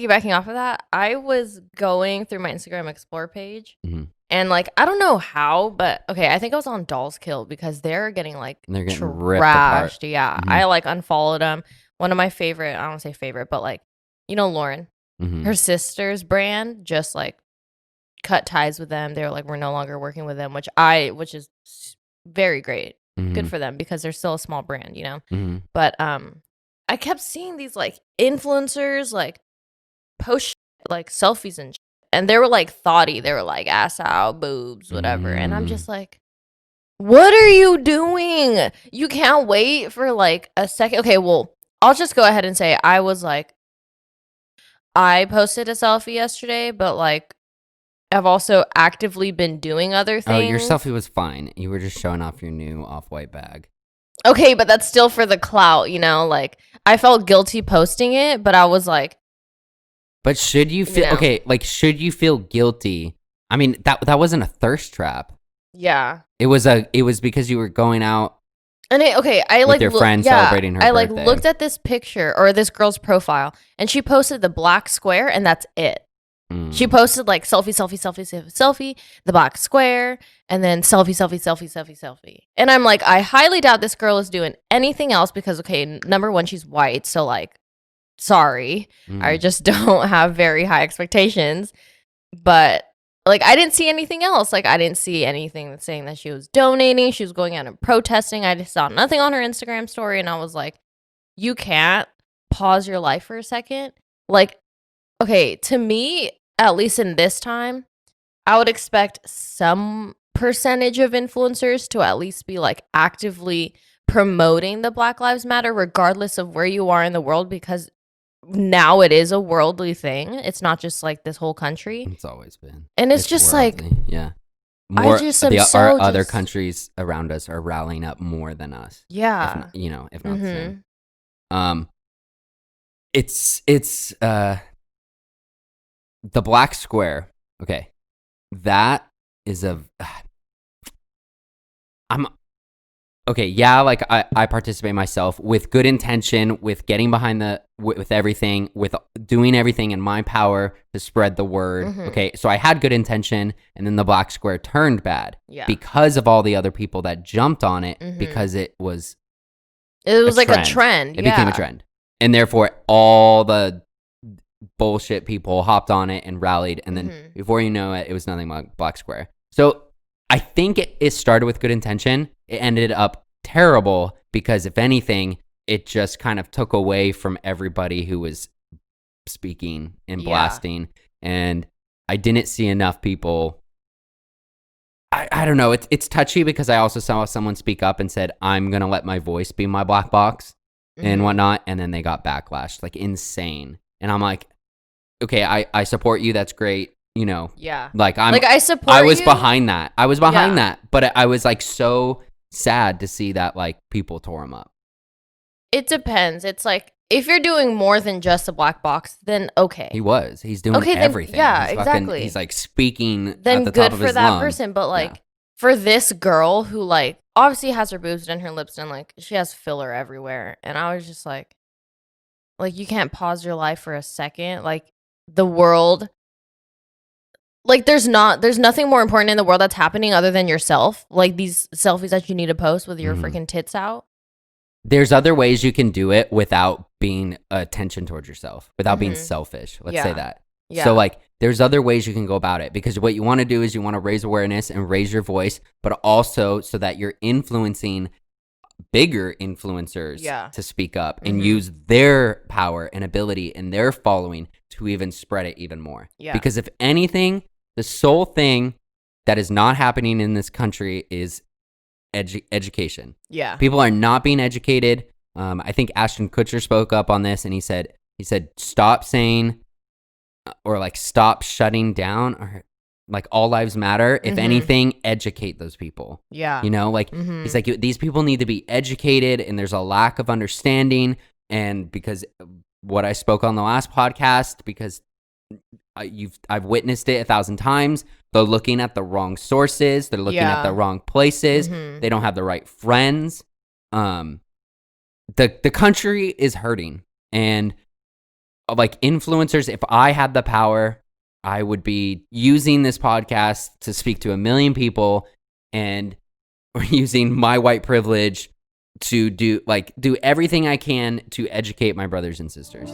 piggybacking off of that, I was going through my Instagram Explore page, Mhm. and like I don't know how, but okay, I think I was on Dolls Kill because they're getting like They're getting ripped apart. trashed. Yeah, Mhm. I like unfollowed them. One of my favorite, I don't wanna say favorite, but like Lauren, Mhm. her sister's brand just like cut ties with them. They were like, we're no longer working with them, which is very great. Good Mhm. for them because they're still a small brand, Mhm. But I kept seeing these like influencers like post like selfies and and they were like thoughty. They were like ass out, boobs, whatever. And I'm just like, what are you doing? You can't wait for like a second. Okay, well, I'll just go ahead and say I was like, I posted a selfie yesterday, but like I've also actively been doing other Oh, your things. selfie was fine. You were just showing off your new off-white bag. Okay, but that's still for the clout, Like I felt guilty posting it, but I was like, But should you feel okay? Like, should you feel guilty? I mean, that wasn't a thirst trap. yeah. It was because you were going out And I with like your friend celebrating her I birthday. like looked at this picture or this girl's profile, and she posted the black square, and that's it. She posted like selfie, selfie, selfie, selfie, selfie, the black square, and then selfie, selfie, selfie, selfie, selfie. And I'm like, I highly doubt this girl is doing anything else because okay, number one, she's white, so like, sorry, I just don't have very high expectations. But like, I didn't see anything else. Like, I didn't see anything that's saying that she was donating, she was going out and protesting. I just saw nothing on her Instagram story, and I was like, you can't pause your life for a second. Like, okay, to me, at least in this time, I would expect some percentage of influencers to at least be like actively promoting the Black Lives Matter, regardless of where you are in the world, because now it is a worldly thing. It's not just like this whole country. It's always been. And it's just worldly. like, yeah. I just am our so other just- countries around us are rallying up more than us. Yeah. If not the same. It's the black square. Okay. That is I'm okay, yeah, like I participate myself with good intention, with getting behind with everything, with doing everything in my power to spread the word. Okay, so I had good intention, and then the black square turned bad because of all the other people that jumped on it because it was like a trend. It became a trend, and therefore all the bullshit people hopped on it and rallied, and then before you know it, it was nothing but black square. So I think it started with good intention. It ended up terrible because, if anything, it just kind of took away from everybody who was speaking and blasting. And I didn't see enough people. I don't know. It's touchy because I also saw someone speak up and said, I'm going to let my voice be my black box and whatnot. And then they got backlash, like insane. And I'm like, okay, I support you. That's great. Yeah. Like I support I was you. behind that. I was behind that, but I was like so sad to see that like people tore him up. It depends. It's like if you're doing more than just a black box, then okay. He's doing everything. Yeah, he's exactly. He's like speaking then at the good top of for his that lungs. person, but like for this girl who like obviously has her boobs and her lips and like she has filler everywhere, and I was just like you can't pause your life for a second. Like the world, like there's nothing more important in the world that's happening other than yourself. Like these selfies that you need to post with your freaking tits out. There's other ways you can do it without being attention towards yourself, without being selfish. Let's say that. Yeah. So like there's other ways you can go about it, because what you want to do is you want to raise awareness and raise your voice, but also so that you're influencing bigger influencers to speak up and use their power and ability and their following to even spread it even more. Yeah. Because if anything, the sole thing that is not happening in this country is education. Yeah. People are not being educated. I think Ashton Kutcher spoke up on this, and he said stop saying or like stop shutting down or like all lives matter. If anything, educate those people. Yeah. He's like, these people need to be educated, and there's a lack of understanding. And because what I spoke on the last podcast, because I've witnessed it 1,000 times. They're looking at the wrong sources. They're looking at the wrong places. They don't have the right friends. The country is hurting, and like influencers, if I had the power, I would be using this podcast to speak to 1 million people and using my white privilege to do everything I can to educate my brothers and sisters.